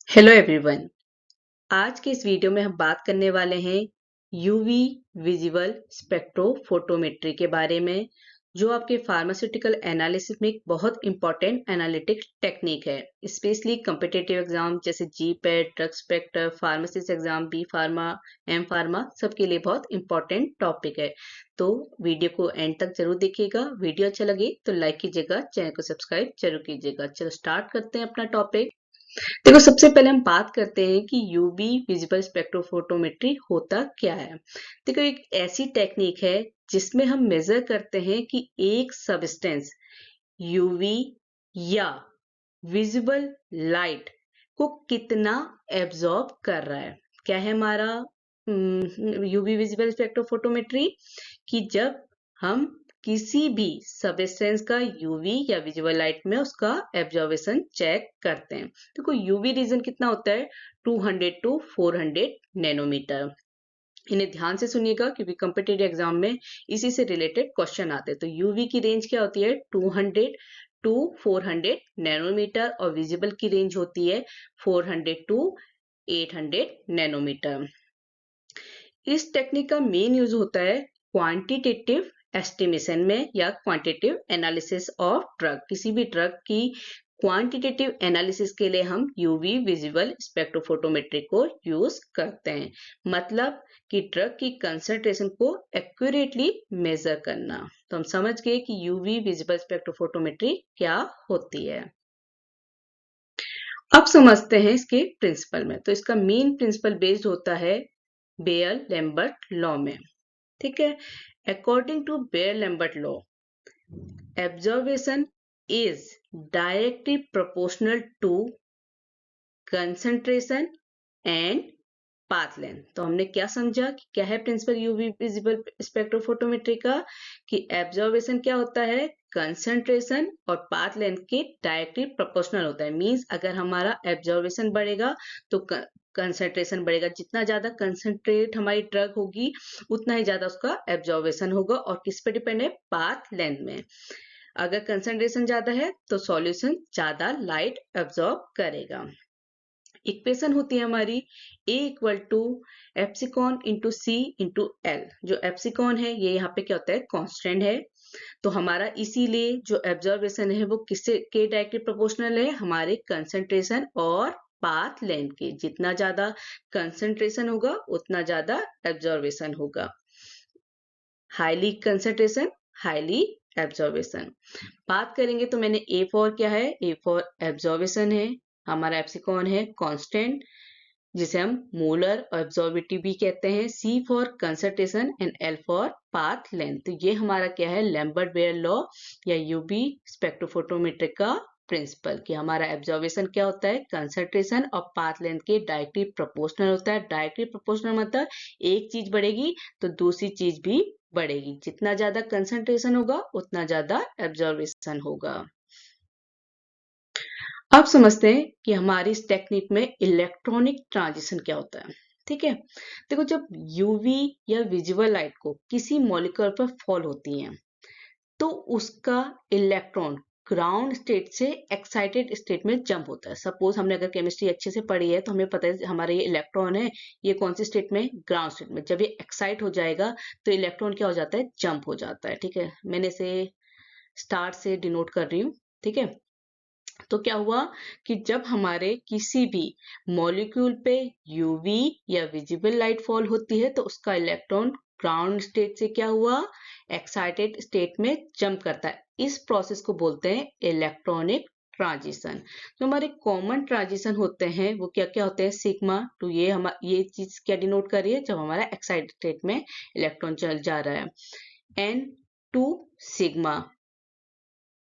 Hello everyone. आज के इस वीडियो में हम बात करने वाले हैं यूवी विजिबल स्पेक्ट्रोफोटोमेट्री के बारे में, जो आपके फार्मास्यूटिकल एनालिसिस में एक बहुत इंपॉर्टेंट एनालिटिक टेक्निक है। स्पेशली कम्पिटिटिव एग्जाम जैसे GPAT, drug inspector, pharmacist exam, B pharma, M pharma, सबके लिए बहुत इंपॉर्टेंट टॉपिक है। तो वीडियो को एंड तक जरूर देखिएगा। वीडियो अच्छा लगे तो लाइक कीजिएगा, चैनल को सब्सक्राइब जरूर कीजिएगा। चलो स्टार्ट करते हैं अपना टॉपिक। देखो, सबसे पहले हम बात करते हैं कि यूवी विजिबल स्पेक्ट्रोफोटोमेट्री होता क्या है। देखो, एक ऐसी टेक्निक है जिसमें हम मेजर करते हैं कि एक सब्सटेंस यूवी या विजिबल लाइट को कितना एब्जॉर्ब कर रहा है। क्या है हमारा यूवी विजिबल स्पेक्ट्रोफोटोमेट्री? कि जब हम किसी भी सब्सटेंस का यूवी या विजुअल लाइट में उसका एब्जॉर्वेशन चेक करते हैं। देखो, यूवी रीजन कितना होता है? 200 टू 400 नैनोमीटर। इन्हें ध्यान से सुनिएगा क्योंकि कॉम्पिटिटिव एग्जाम में इसी से रिलेटेड क्वेश्चन आते हैं। तो यूवी की रेंज क्या होती है? 200 टू 400 नैनोमीटर, और विजिबल की रेंज होती है 400 टू 800 नैनोमीटर। इस टेक्निक का मेन यूज होता है क्वांटिटेटिव एस्टिमेशन में या क्वांटिटेटिव एनालिसिस ऑफ ड्रग। किसी भी ड्रग की क्वांटिटेटिव एनालिसिस के लिए हम यूवी विजिबल स्पेक्ट्रोफोटोमेट्री को यूज करते हैं। मतलब कि ड्रग की कंसंट्रेशन को एक्यूरेटली मेजर करना। तो हम समझ गए कि यूवी विजिबल स्पेक्ट्रोफोटोमेट्री क्या होती है। अब समझते हैं इसके प्रिंसिपल में। तो इसका मेन प्रिंसिपल बेस्ड होता है बेयर लैम्बर्ट लॉ में। ठीक है। According to Beer Lambert law, observation is directly proportional to concentration and path length. तो हमने क्या समझा कि क्या है प्रिंसिपल यूवी विजिबल स्पेक्ट्रोफोटोमेट्री का? कि एब्जॉर्वेशन क्या होता है? कंसंट्रेशन और पाथ लेंथ के डायरेक्टली प्रोपोर्शनल होता है। मींस अगर हमारा एब्जॉर्वेशन बढ़ेगा तो कंसंट्रेशन बढ़ेगा। जितना ज्यादा कंसंट्रेट हमारी ड्रग होगी उतना ही ज्यादा उसका एब्जॉर्वेशन होगा। और किस पे डिपेंड है? पाथ लेंथ में। अगर कंसंट्रेशन ज्यादा है तो सॉल्यूशन ज्यादा लाइट एब्जॉर्ब करेगा। इक्वेशन होती है हमारी A equal to epsilon into C into L. जो एप्सिकॉन है ये यहाँ पे क्या होता है? कांस्टेंट है। तो हमारा इसीलिए जो एब्जॉर्वेशन है वो किससे के डायरेक्टली प्रोपोर्शनल है? हमारे कंसंट्रेशन और पाथ लेंथ के। जितना ज्यादा कंसंट्रेशन होगा उतना ज्यादा एब्जॉर्वेशन होगा। Highly concentration, highly absorption. बात करेंगे तो मैंने ए फॉर क्या है? ए फॉर एब्जॉर्वेशन है। हमारा एप्सिकॉन है कांस्टेंट, जिसे हम मोलर ऑब्जॉर्बिटी भी कहते हैं। C for concentration and L for path length. तो ये हमारा क्या है? लैम्बर्ट बेयर लॉ या यूवी स्पेक्ट्रोफोटोमेट्री का प्रिंसिपल। कि हमारा एब्जॉर्वेशन क्या होता है? कंसंट्रेशन और पाथ लेंथ के डायरेक्टली प्रोपोर्शनल होता है। डायरेक्टली प्रोपोर्शनल मतलब एक चीज बढ़ेगी तो दूसरी चीज भी बढ़ेगी। जितना ज्यादा कंसंट्रेशन होगा उतना ज्यादा एब्जॉर्वेशन होगा। अब समझते हैं कि हमारी इस टेक्निक में इलेक्ट्रॉनिक ट्रांजिशन क्या होता है। ठीक है। देखो, जब यूवी या विजुअल लाइट को किसी मॉलिक्यूल पर फॉल होती है तो उसका इलेक्ट्रॉन ग्राउंड स्टेट से एक्साइटेड स्टेट में जंप होता है। सपोज हमने अगर केमिस्ट्री अच्छे से पढ़ी है तो हमें पता है हमारा ये इलेक्ट्रॉन है, ये कौन सी स्टेट में? ग्राउंड स्टेट में। जब ये एक्साइट हो जाएगा तो इलेक्ट्रॉन क्या हो जाता है? जंप हो जाता है। ठीक है। मैंने इसे स्टार से डिनोट कर रही हूँ। ठीक है। तो क्या हुआ कि जब हमारे किसी भी मॉलिक्यूल पे यूवी या विजिबल लाइट फॉल होती है तो उसका इलेक्ट्रॉन ग्राउंड स्टेट से क्या हुआ? एक्साइटेड स्टेट में जंप करता है। इस प्रोसेस को बोलते हैं इलेक्ट्रॉनिक ट्रांजिशन। जो हमारे कॉमन ट्रांजिशन होते हैं वो क्या क्या होते हैं? सिग्मा टू, ये चीज क्या डिनोट कर रही है? जब हमारा एक्साइटेड स्टेट में इलेक्ट्रॉन चल जा रहा है। N to sigma,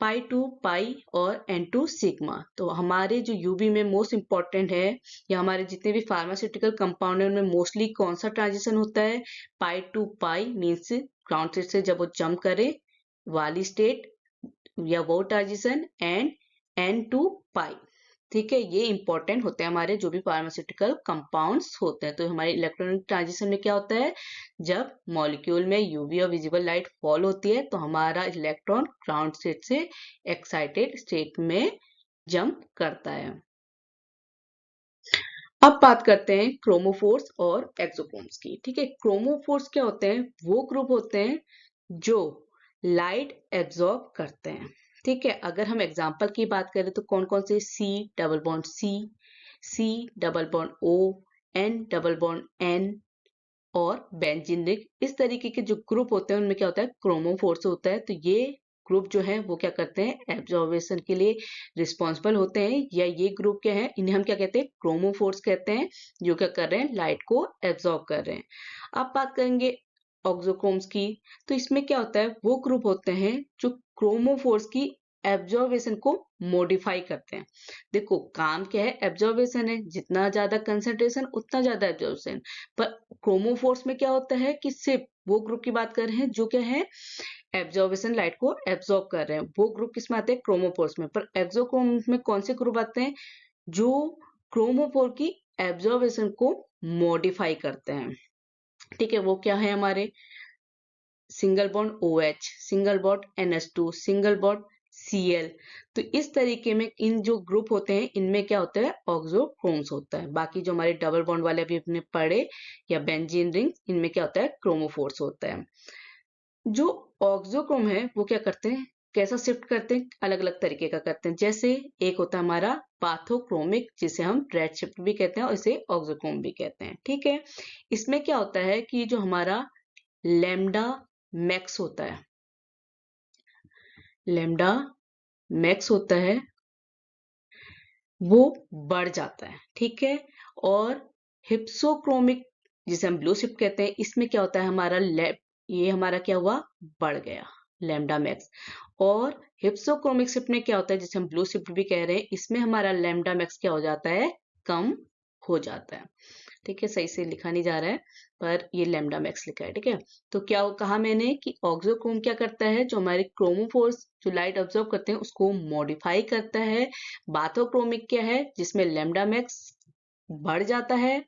pi to pi, और एन टू सिग्मा। तो हमारे जो यूवी में मोस्ट इंपॉर्टेंट है या हमारे जितने भी फार्मास्यूटिकल कंपाउंड है उनमें मोस्टली कौन सा ट्रांजिशन होता है? Pi to pi means ground state से जब वो जंप करे वाली स्टेट या वो transition, and n to pi. ठीक है। ये इंपॉर्टेंट होते हैं हमारे जो भी फार्मास्यूटिकल कंपाउंड्स होते हैं। तो हमारे इलेक्ट्रॉनिक ट्रांजिशन में क्या होता है? जब मॉलिक्यूल में यूवी और विजिबल लाइट फॉल होती है तो हमारा इलेक्ट्रॉन ग्राउंड स्टेट से एक्साइटेड स्टेट में जंप करता है। अब बात करते हैं क्रोमोफोर्स और एक्सोक्रोम्स की। ठीक है, क्रोमोफोर्स क्या होते हैं? वो ग्रुप होते हैं जो लाइट एब्जॉर्ब करते हैं। ठीक है, अगर हम एग्जांपल की बात करें तो कौन कौन से? C double bond C double bond O, N double bond N और बेंजीन रिंग। इस तरीके के जो ग्रुप होते हैं उनमें क्या होता है? क्रोमोफोर्स होता है। तो ये ग्रुप जो है वो क्या करते हैं? एब्जॉर्बेशन के लिए रिस्पॉन्सिबल होते हैं, या ये ग्रुप क्या है? इन्हें हम क्या कहते हैं? क्रोमोफोर्स कहते हैं, जो क्या कर रहे हैं? लाइट को एब्जॉर्ब कर रहे हैं। अब बात करेंगे ऑक्सोक्रोम्स की। तो इसमें क्या होता है? वो ग्रुप होते हैं जो क्रोमोफोर्स की एब्जॉर्बेशन को मॉडिफाई करते हैं। देखो, काम क्या है? एब्जॉर्बेशन है, जितना ज्यादा कंसंट्रेशन उतना ज्यादा एब्जॉर्बेशन। पर क्रोमोफोर्स में क्या होता है कि सिर्फ वो ग्रुप की बात कर रहे हैं जो क्या है? एब्जॉर्बेशन, लाइट को एब्जॉर्ब कर रहे हैं। वो ग्रुप किसमें आते हैं? क्रोमोफोर्स में। पर एक्सोक्रोम्स में कौन से ग्रुप आते हैं? जो क्रोमोफोर की एब्जॉर्बेशन को मॉडिफाई करते हैं। ठीक है, वो क्या है हमारे? Single bond OH, single bond NH2, single bond Cl। तो इस तरीके में इन जो ग्रुप होते हैं इनमें क्या होता है? ऑक्सोक्रोम्स होता है। बाकी जो हमारे डबल बॉन्ड वाले अभी अपने पढ़े या बेंजीन रिंग, इनमें क्या होता है? क्रोमोफोर्स होता है। जो ऑक्सोक्रोम है वो क्या करते हैं? कैसा शिफ्ट करते हैं? अलग अलग तरीके का करते हैं। जैसे एक होता है हमारा पाथोक्रोमिक, जिसे हम रेड शिफ्ट भी कहते हैं और इसे ऑक्सोक्रोम भी कहते हैं। ठीक है, इसमें क्या होता है कि जो हमारा लैम्डा मैक्स होता है, लैम्डा मैक्स होता है, वो बढ़ जाता है। ठीक है, और हिप्सोक्रोमिक, जिसे हम ब्लू शिफ्ट कहते हैं, इसमें क्या होता है? हमारा ये हमारा क्या हुआ? बढ़ गया, लैम्डा मैक्स। और हिप्सोक्रोमिक शिफ्ट में क्या होता है, जिसे हम ब्लू शिफ्ट भी कह रहे हैं, इसमें हमारा लैम्डा मैक्स क्या हो जाता है? कम हो जाता है। ठीक है, सही से लिखा नहीं जा रहा है, पर ये लैम्डा मैक्स लिखा है। ठीक है, तो क्या कहा मैंने कि ऑक्सोक्रोम क्या करता है? जो हमारे क्रोमोफोर्स जो लाइट ऑब्जर्व करते हैं उसको मॉडिफाई करता है। बाथोक्रोमिक क्या है? जिसमें लैम्डा मैक्स बढ़ जाता है,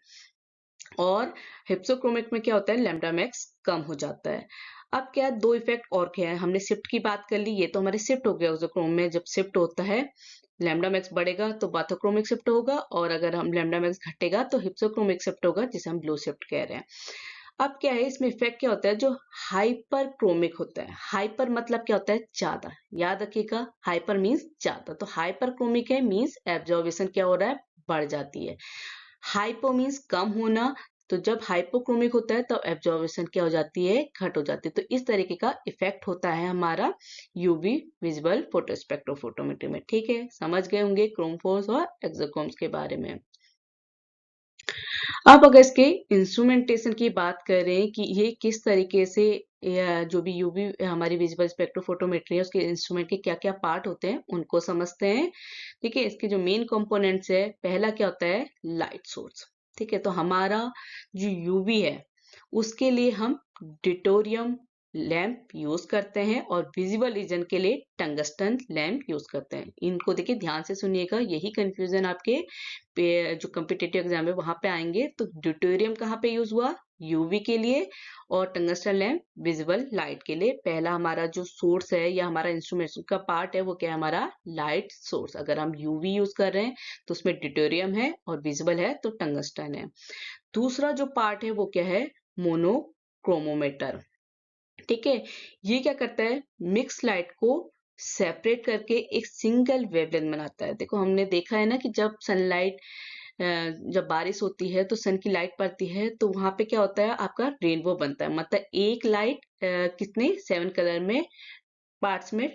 और हिप्सोक्रोमिक में क्या होता है? लैम्डा मैक्स कम हो जाता है। अब क्या दो इफेक्ट और क्या है? हमने शिफ्ट की बात कर ली, ये तो हमारे शिफ्ट हो गया। ऑक्सोक्रोम में जब शिफ्ट होता है, लैम्डा मैक्स बढ़ेगा तो बाथोक्रोमिक शिफ्ट होगा, और अगर हम लैम्डा मैक्स घटेगा तो हिप्सोक्रोमिक शिफ्ट होगा, जिसे हम ब्लू शिफ्ट कह रहे हैं। अब क्या है इसमें इफेक्ट? क्या होता है? जो हाइपर क्रोमिक होता है, हाइपर मतलब क्या होता है? ज्यादा। याद रखिएगा, हाइपर मीन्स ज्यादा। तो हाइपर क्रोमिक है मीन्स एब्जॉर्बेशन क्या हो रहा है? बढ़ जाती है। हाइपो मीन्स कम होना। तो जब हाइपोक्रोमिक होता है तब एब्जॉर्बेशन क्या हो जाती है? घट हो जाती है। तो इस तरीके का इफेक्ट होता है हमारा यूवी विजिबल फोटोस्पेक्ट्रोफोटोमेट्री में। ठीक है, समझ गए होंगे क्रोमोफोर्स और एक्सोक्रोम्स के बारे में। अब अगर इसके इंस्ट्रूमेंटेशन की बात करें कि ये किस तरीके से, जो भी यूवी हमारी विजिबल स्पेक्ट्रोफोटोमेट्री है उसके इंस्ट्रूमेंट के क्या क्या पार्ट होते हैं उनको समझते हैं। ठीक है, इसके जो मेन कंपोनेंट्स है, पहला क्या होता है? Light source. ठीक है, तो हमारा जो यूवी है उसके लिए हम डिटोरियम लैंप यूज करते हैं, और विजिबल रीजन के लिए टंगस्टन लैंप यूज करते हैं। इनको देखिए ध्यान से सुनिएगा, यही कंफ्यूजन आपके जो कॉम्पिटेटिव एग्जाम है वहां पे आएंगे। तो ड्यूटेरियम कहाँ पे यूज हुआ? यूवी के लिए, और टंगस्टन लैंप विजिबल लाइट के लिए। पहला हमारा जो सोर्स है या हमारा इंस्ट्रूमेंट का पार्ट है वो क्या है? हमारा लाइट सोर्स। अगर हम यूवी यूज कर रहे हैं तो उसमें ड्यूटेरियम है, और विजिबल है तो टंगस्टन है। दूसरा जो पार्ट है वो क्या है? मोनोक्रोमोमीटर। ठीक है, ये क्या करता है? मिक्स लाइट को सेपरेट करके एक सिंगल वेवलेंथ बनाता है। देखो, हमने देखा है ना कि जब सनलाइट, जब बारिश होती है तो सन की लाइट पड़ती है तो वहां पे क्या होता है? आपका रेनबो बनता है। मतलब एक लाइट कितने 7 कलर में पार्ट्स में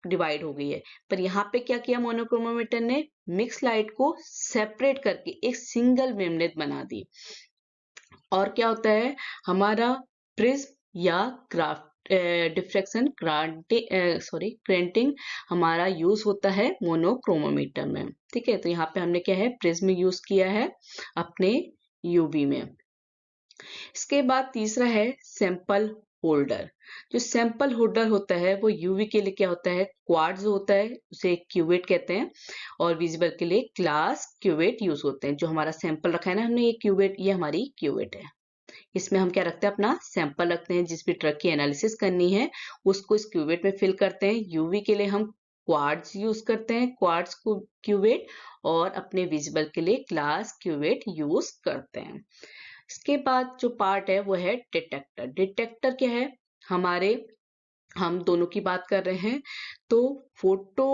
डिवाइड हो गई है। पर यहाँ पे क्या किया मोनोक्रोमोमीटर ने? मिक्स लाइट को सेपरेट करके एक सिंगल वेवलेंथ बना दी। और क्या होता है? हमारा प्रिज्म या ग्राफ डिफ्रैक्शन ग्रांटिंग हमारा यूज होता है मोनोक्रोमोमीटर में। ठीक है, तो यहाँ पे हमने क्या है? प्रिज्म यूज किया है अपने यूवी में। इसके बाद तीसरा है सैंपल होल्डर। जो सैंपल होल्डर होता है वो यूवी के लिए क्या होता है? क्वार्ट्ज होता है, उसे क्यूवेट कहते हैं, और विजिबल के लिए ग्लास क्यूवेट यूज होते हैं। जो हमारा सैंपल रखा है ना हमने, ये क्यूवेट, ये हमारी क्यूवेट है। इसमें हम क्या रखते हैं? अपना सैंपल रखते हैं। जिस भी ड्रग की एनालिसिस करनी है उसको इस क्यूवेट में फिल करते हैं। यूवी के लिए हम क्वार्ट्ज यूज करते हैं, क्वार्ट्ज क्यूवेट, और अपने विजिबल के लिए ग्लास क्यूवेट यूज करते हैं। इसके बाद जो पार्ट है वो है डिटेक्टर। डिटेक्टर क्या है? हम दोनों की बात कर रहे हैं, तो फोटो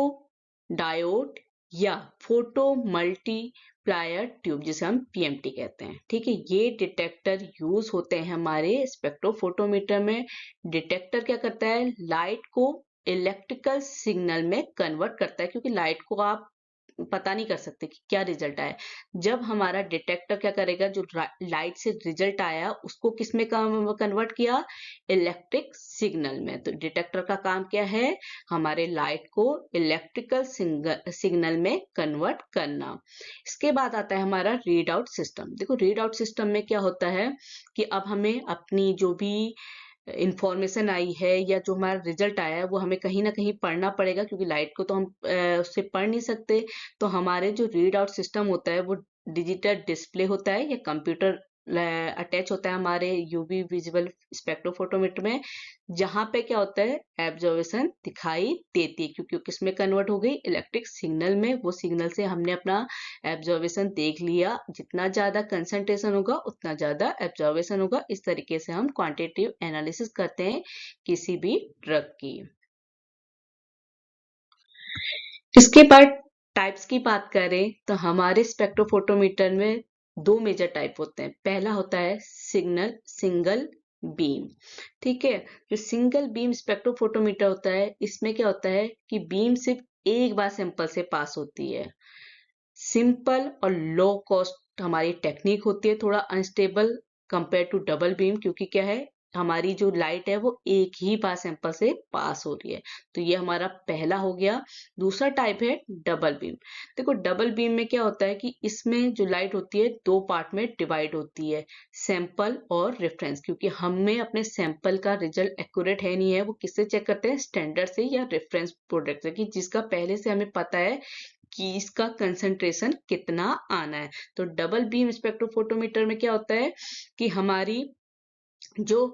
डायोड या फोटो मल्टीप्लायर ट्यूब, जिसे हम पीएमटी कहते हैं, ठीक है, ये डिटेक्टर यूज होते हैं हमारे स्पेक्ट्रोफोटोमीटर में। डिटेक्टर क्या करता है? लाइट को इलेक्ट्रिकल सिग्नल में कन्वर्ट करता है, क्योंकि लाइट को आप पता नहीं कर सकते कि क्या रिजल्ट आया। जब हमारा डिटेक्टर क्या करेगा, जो लाइट से रिजल्ट आया उसको किस में कन्वर्ट किया? इलेक्ट्रिक सिग्नल में। तो डिटेक्टर का काम क्या है? हमारे लाइट को इलेक्ट्रिकल सिग्नल में कन्वर्ट करना। इसके बाद आता है हमारा रीड आउट सिस्टम। देखो, रीड आउट सिस्टम में क्या होता है कि अब हमें अपनी जो भी इंफॉर्मेशन आई है या जो हमारा रिजल्ट आया है वो हमें कहीं ना कहीं पढ़ना पड़ेगा, क्योंकि लाइट को तो हम उससे पढ़ नहीं सकते। तो हमारे जो रीड आउट सिस्टम होता है वो डिजिटल डिस्प्ले होता है या कंप्यूटर अटैच होता है हमारे यूवी विजिबल स्पेक्ट्रोफोटोमीटर में, जहां पे क्या होता है? एब्जॉर्वेशन दिखाई देती है, क्योंकि किसमें कन्वर्ट हो गई? इलेक्ट्रिक सिग्नल में। वो सिग्नल से हमने अपना एब्जॉर्वेशन देख लिया। जितना ज्यादा कंसंट्रेशन होगा उतना ज्यादा एब्जॉर्वेशन होगा। इस तरीके से हम क्वांटिटेटिव एनालिसिस करते हैं किसी भी ड्रग की। इसके बाद टाइप्स की बात करें तो हमारे स्पेक्ट्रोफोटोमीटर में दो मेजर टाइप होते हैं। पहला होता है सिंगल बीम, ठीक है। जो सिंगल बीम स्पेक्ट्रोफोटोमीटर होता है, इसमें क्या होता है कि बीम सिर्फ एक बार सैंपल से पास होती है। सिंपल और लो कॉस्ट हमारी टेक्निक होती है, थोड़ा unstable compare to double beam, क्योंकि क्या है, हमारी जो लाइट है वो एक ही बार सैंपल से पास हो रही है। तो ये हमारा पहला हो गया। दूसरा टाइप है डबल बीम। देखो, डबल बीम में क्या होता है कि इसमें जो लाइट होती है दो पार्ट में डिवाइड होती है, सैंपल और रेफरेंस। क्योंकि हमें अपने सैंपल का रिजल्ट एक्यूरेट है नहीं है, वो किससे चेक करते हैं? स्टैंडर्ड से या रेफरेंस प्रोडक्ट से, कि जिसका पहले से हमें पता है कि इसका कंसंट्रेशन कितना आना है। तो डबल बीम स्पेक्ट्रोफोटोमीटर में क्या होता है कि हमारी जो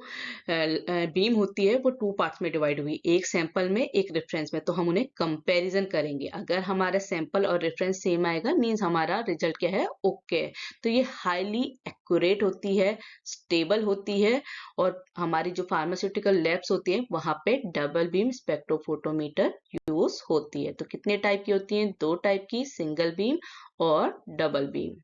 बीम होती है वो टू पार्ट्स में डिवाइड हुई, एक सैंपल में एक रेफरेंस में। तो हम उन्हें कंपैरिजन करेंगे। अगर हमारा सैंपल और रेफरेंस सेम आएगा, मींस हमारा रिजल्ट क्या है? ओके है। तो ये हाईली एक्यूरेट होती है, स्टेबल होती है, और हमारी जो फार्मास्यूटिकल लैब्स होती है वहां पे डबल बीम स्पेक्ट्रोफोटोमीटर यूज होती है। तो कितने टाइप की होती है? दो टाइप की, सिंगल बीम और डबल बीम।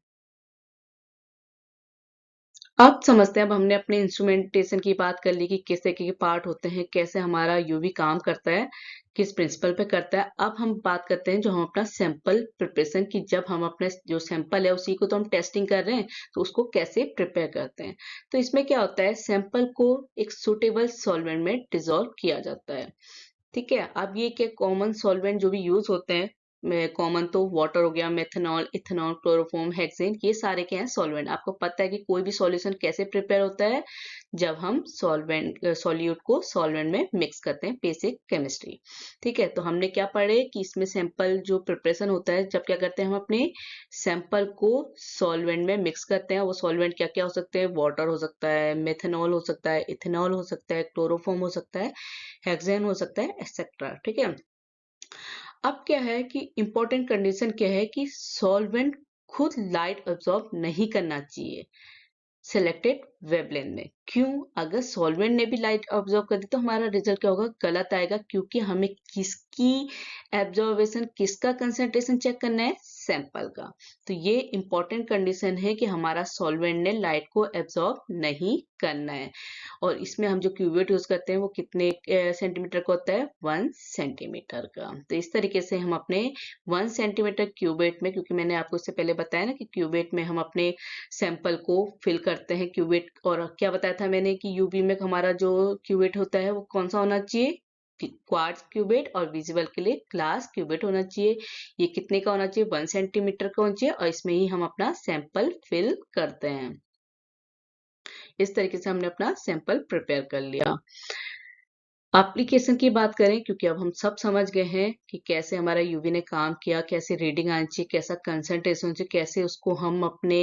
अब समझते हैं, अब हमने अपने इंस्ट्रूमेंटेशन की बात कर ली कि किस तरीके के पार्ट होते हैं, कैसे हमारा यूवी काम करता है, किस प्रिंसिपल पे करता है। अब हम बात करते हैं जो हम अपना सैंपल प्रिपरेशन की, जब हम अपने जो सैंपल है उसी को तो हम टेस्टिंग कर रहे हैं, तो उसको कैसे प्रिपेयर करते हैं। तो इसमें क्या होता है, सैंपल को एक सुटेबल सॉल्वेंट में डिसॉल्व किया जाता है, ठीक है। अब ये क्या कॉमन सॉल्वेंट जो भी यूज होते हैं, कॉमन तो वाटर हो गया, मेथनॉल, इथेनॉल, क्लोरोफॉर्म, हेक्सेन, ये सारे क्या हैं? सॉल्वेंट। आपको पता है कि कोई भी सॉल्यूशन कैसे प्रिपेयर होता है? जब हम सॉल्यूट को सॉल्वेंट में मिक्स करते हैं, बेसिक केमिस्ट्री, ठीक है। तो हमने क्या पढ़े कि इसमें सैंपल जो प्रिपरेशन होता है, जब क्या करते हैं हम अपने सैंपल को सॉल्वेंट में मिक्स करते हैं। वो सॉल्वेंट क्या क्या हो सकते हैं? वाटर हो सकता है, मेथनॉल हो सकता है, इथेनॉल हो सकता है, क्लोरोफॉर्म हो सकता है, हेक्सेन हो सकता है, एक्सेट्रा, ठीक है। अब क्या है कि इंपॉर्टेंट कंडीशन क्या है कि सॉल्वेंट खुद लाइट अब्सॉर्ब नहीं करना चाहिए सिलेक्टेड वेवलेंथ में। क्यों? अगर सॉल्वेंट ने भी लाइट ऑब्जर्व कर दी तो हमारा रिजल्ट क्या होगा? गलत आएगा, क्योंकि हमें किसकी एब्जॉर्वेशन, किसका कंसंट्रेशन चेक करना है? सैंपल का। तो ये इंपॉर्टेंट कंडीशन है कि हमारा सॉल्वेंट ने लाइट को एब्जॉर्ब नहीं करना है। और इसमें हम जो क्यूवेट यूज करते हैं वो कितने सेंटीमीटर का होता है? 1 सेंटीमीटर का। तो इस तरीके से हम अपने 1 सेंटीमीटर क्यूवेट में, क्योंकि मैंने आपको इससे पहले बताया ना कि क्यूवेट में हम अपने सैंपल को फिल करते हैं क्यूवेट। और क्या बताया था मैंने कि यूवी में हमारा जो क्यूवेट होता है वो कौन सा होना चाहिए? क्वार्ट्ज क्यूवेट, और विजिबल के लिए ग्लास क्यूवेट होना चाहिए। ये कितने का होना चाहिए? 1 सेंटीमीटर का होना चाहिए, और इसमें ही हम अपना सैंपल फिल करते हैं। इस तरीके से हमने अपना सैंपल प्रिपेयर कर लिया। एप्लीकेशन की बात करें, क्योंकि अब हम सब समझ गए हैं कि कैसे हमारा यूवी ने काम किया, कैसे रीडिंग आनी चाहिए, कैसा कंसंट्रेशन चाहिए, कैसे उसको हम अपने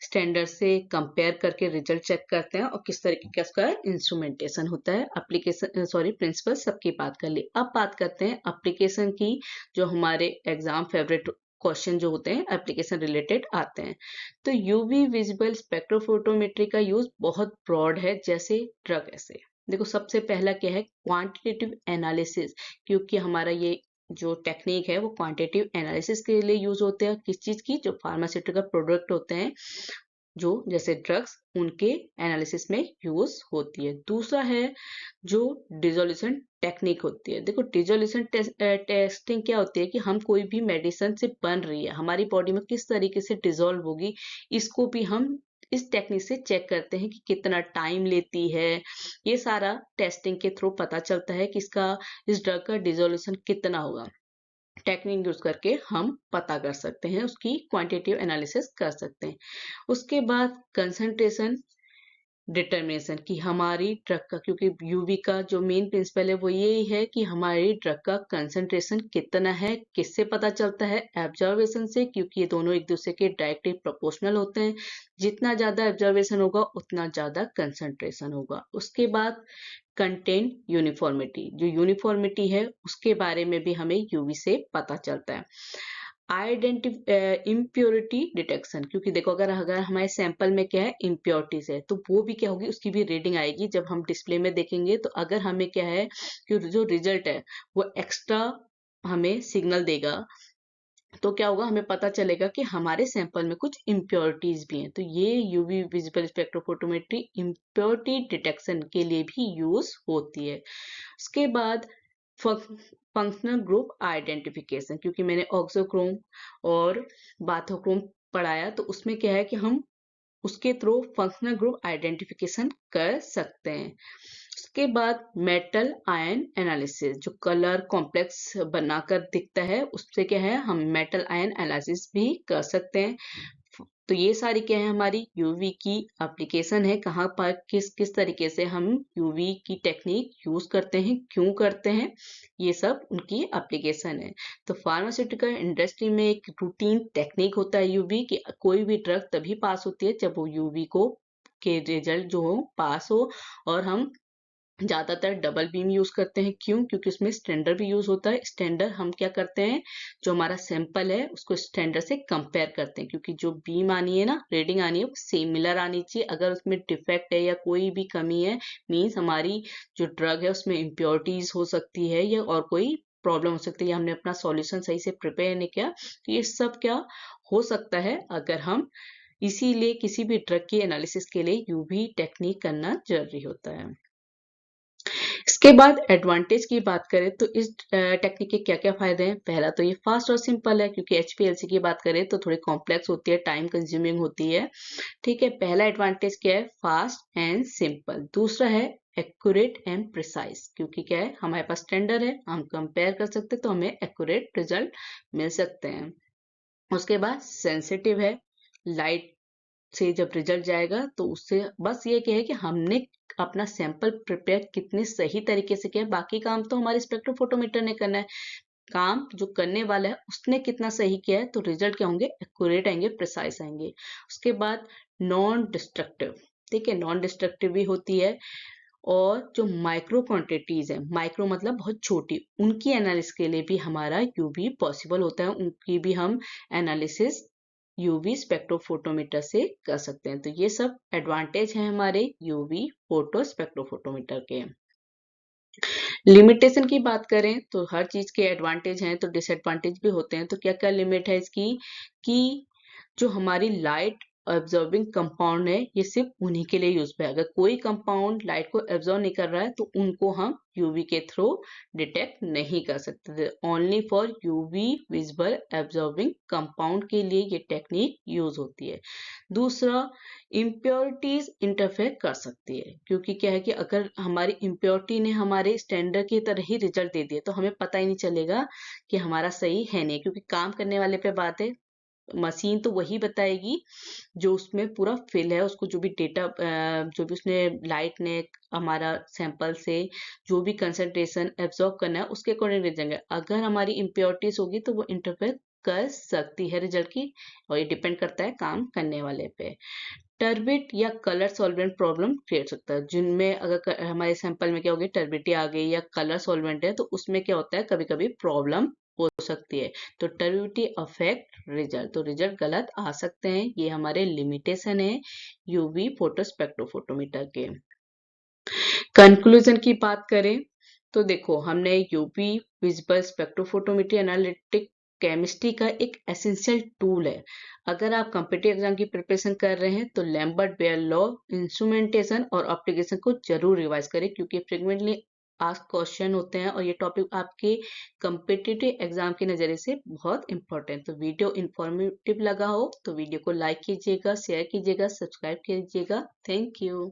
स्टैंडर्ड से कंपेयर करके रिजल्ट चेक करते हैं और किस तरीके का उसका इंस्ट्रूमेंटेशन होता है। एप्लीकेशन प्रिंसिपल सबकी बात कर ली। अब बात करते हैं एप्लीकेशन की, जो हमारे एग्जाम फेवरेट क्वेश्चन जो होते हैं एप्लीकेशन रिलेटेड आते हैं। तो यूवी विजिबल स्पेक्ट्रोफोटोमेट्री का यूज बहुत ब्रॉड है, जैसे ड्रग ऐसे। देखो, सबसे पहला क्या है, क्वांटिटेटिव एनालिसिस, क्योंकि हमारा ये जो टेक्निक है वो क्वांटिटेटिव एनालिसिस के लिए यूज होते हैं। किस चीज की? जो फार्मास्यूटिकल प्रोडक्ट होते हैं, जो जैसे ड्रग्स, उनके एनालिसिस में यूज होती है। दूसरा है जो डिसोल्यूशन टेक्निक होती है। देखो, डिसोल्यूशन टेस्टिंग क्या होती है कि हम कोई भी मेडिसिन से बन रही है, हमारी बॉडी में किस तरीके से डिसॉल्व होगी, इसको भी हम इस टेक्निक से चेक करते हैं कि कितना टाइम लेती है। ये सारा टेस्टिंग के थ्रू पता चलता है कि इस ड्रग का डिसोल्यूशन कितना होगा। टेक्निक यूज करके हम पता कर सकते हैं, उसकी क्वांटिटेटिव एनालिसिस कर सकते हैं। उसके बाद कंसंट्रेशन डिटर्मिनेशन की हमारी ड्रग का, क्योंकि यूवी का जो मेन प्रिंसिपल है वो यही है कि हमारी ड्रग का कंसंट्रेशन कितना है। किससे पता चलता है? एब्जर्वेशन से, क्योंकि ये दोनों एक दूसरे के डायरेक्टली प्रोपोर्शनल होते हैं। जितना ज्यादा एब्जर्वेशन होगा उतना ज्यादा कंसंट्रेशन होगा। उसके बाद कंटेंट यूनिफॉर्मिटी, जो यूनिफॉर्मिटी है उसके बारे में भी हमें यूवी से पता चलता है। इम्प्योरिटी डिटेक्शन, क्योंकि देखो, अगर अगर हमारे सैंपल में क्या है, इम्प्योरिटीज है, तो वो भी क्या होगी, उसकी भी रीडिंग आएगी जब हम डिस्प्ले में देखेंगे। तो अगर हमें क्या है कि जो रिजल्ट है वो एक्स्ट्रा हमें सिग्नल देगा, तो क्या होगा, हमें पता चलेगा कि हमारे सैंपल में कुछ इम्प्योरिटीज भी हैं। तो ये UV visible spectrophotometry impurity detection के लिए भी यूज होती है। उसके बाद फंक्शनल ग्रुप आइडेंटिफिकेशन, क्योंकि मैंने ऑक्सोक्रोम और बाथोक्रोम पढ़ाया, तो उसमें क्या है कि हम उसके थ्रू फंक्शनल ग्रुप आइडेंटिफिकेशन कर सकते हैं। उसके बाद मेटल आयन एनालिसिस, जो कलर कॉम्प्लेक्स बनाकर दिखता है, उससे क्या है, हम मेटल आयन एनालिसिस भी कर सकते हैं। तो ये सारी क्या है, हमारी यूवी की एप्लीकेशन है, कहाँ पर किस किस तरीके से हम यूवी की टेक्निक यूज करते हैं, क्यों करते हैं, ये सब उनकी एप्लीकेशन है। तो फार्मास्यूटिकल इंडस्ट्री में एक रूटीन टेक्निक होता है यूवी कि कोई भी ड्रग तभी पास होती है जब वो यूवी को के रिजल्ट जो हो पास हो। और हम ज्यादातर डबल बीम यूज करते हैं। क्यों? क्योंकि उसमें स्टैंडर्ड भी यूज होता है। स्टैंडर्ड हम क्या करते हैं, जो हमारा सैंपल है उसको स्टैंडर्ड से कंपेयर करते हैं, क्योंकि जो बीम आनी है ना, रीडिंग आनी है, वो सिमिलर आनी चाहिए। अगर उसमें डिफेक्ट है या कोई भी कमी है, मीन्स हमारी जो ड्रग है उसमें इम्प्योरिटीज हो सकती है या और कोई प्रॉब्लम हो सकती है, या हमने अपना सॉल्यूशन सही से प्रिपेयर नहीं किया, तो ये सब क्या हो सकता है अगर हम, इसीलिए किसी भी ड्रग की एनालिसिस के लिए यूवी टेक्निक करना जरूरी होता है। इसके बाद एडवांटेज की बात करें तो इस टेक्निक के क्या क्या फायदे हैं। पहला तो ये फास्ट और सिंपल है, क्योंकि एचपीएलसी की बात करें तो थोड़ी कॉम्प्लेक्स होती है, टाइम कंज्यूमिंग होती है। ठीक है, पहला एडवांटेज क्या है, फास्ट एंड सिंपल। दूसरा है एक्यूरेट एंड प्रिसाइज, क्योंकि क्या है, हमारे पास स्टैंडर्ड है, हम कंपेयर कर सकते हैं, तो हमें एक्यूरेट रिजल्ट मिल सकते हैं। उसके बाद सेंसिटिव है, लाइट से जब रिजल्ट जाएगा तो उससे बस ये क्या है कि हमने अपना सैंपल प्रिपेयर कितने सही तरीके से किया, बाकी काम तो हमारे स्पेक्ट्रोफोटोमीटर ने करना है। काम जो करने वाला है उसने कितना सही किया है, तो रिजल्ट क्या होंगे, एक्यूरेट आएंगे, प्रिसाइज आएंगे। उसके बाद नॉन डिस्ट्रक्टिव, ठीक है, नॉन डिस्ट्रक्टिव भी होती है। और जो माइक्रो क्वांटिटीज है, माइक्रो मतलब बहुत छोटी, उनकी एनालिसिस के लिए भी हमारा यूवी पॉसिबल होता है, उनकी भी हम एनालिसिस यूवी स्पेक्ट्रोफोटोमीटर से कर सकते हैं। तो ये सब एडवांटेज हैं हमारे यूवी फोटो स्पेक्ट्रोफोटोमीटर के। लिमिटेशन की बात करें तो हर चीज के एडवांटेज हैं तो डिसएडवांटेज भी होते हैं। तो क्या क्या लिमिट है इसकी, कि जो हमारी लाइट एब्जॉर्बिंग कंपाउंड है ये सिर्फ उन्हीं के लिए यूज है। अगर कोई कंपाउंड लाइट को एब्जॉर्ब नहीं कर रहा है तो उनको हम यूवी के थ्रू डिटेक्ट नहीं कर सकते। Only for UV visible absorbing compound के लिए ये टेक्निक यूज होती है। दूसरा, इम्प्योरिटीज इंटरफेयर कर सकती है, क्योंकि क्या है कि अगर हमारी इम्प्योरिटी ने हमारे स्टैंडर्ड की तरह ही रिजल्ट दे दिया तो हमें पता ही नहीं चलेगा कि हमारा सही है नहीं, क्योंकि काम करने वाले पे बात है। मशीन तो वही बताएगी जो उसमें पूरा फिल है, उसको जो भी डेटा जो भी उसने लाइट ने हमारा सैंपल से जो भी कंसंट्रेशन एब्जॉर्ब करना है उसके अकॉर्डिंग रिजल्ट है। अगर हमारी इम्प्योरिटीज होगी तो वो इंटरफेयर कर सकती है रिजल्ट की, और ये डिपेंड करता है काम करने वाले पे। टर्बिट या कलर सॉल्वेंट प्रॉब्लम क्रिएट सकता है, जिनमें अगर हमारे सैंपल में क्या होगी, टर्बिटी आ गई या कलर सॉल्वेंट है, तो उसमें क्या होता है, कभी कभी प्रॉब्लम हो सकती है। तो टर्बिटी अफेक्ट रिजल्ट, तो रिजल्ट गलत आ सकते हैं। ये हमारे लिमिटेशन है यूवी फोटो स्पेक्ट्रोफोटोमीटर के। कंक्लूजन की बात करें तो देखो, हमने UV visible spectrophotometry analytic chemistry का एक एसेंशियल टूल है। अगर आप कॉम्पिटिटिव एग्जाम की प्रिपरेशन कर रहे हैं तो लैम्बर्ट बेयर लॉ, इंस्ट्रूमेंटेशन और एप्लीकेशन को जरूर रिवाइज करें, क्योंकि फ्रीक्वेंटली आस्क क्वेश्चन होते हैं और ये टॉपिक आपके कॉम्पिटिटिव एग्जाम के नजरिए से बहुत इंपॉर्टेंट। तो वीडियो इंफॉर्मेटिव लगा हो तो वीडियो को लाइक कीजिएगा, शेयर कीजिएगा, सब्सक्राइब कीजिएगा। Thank you.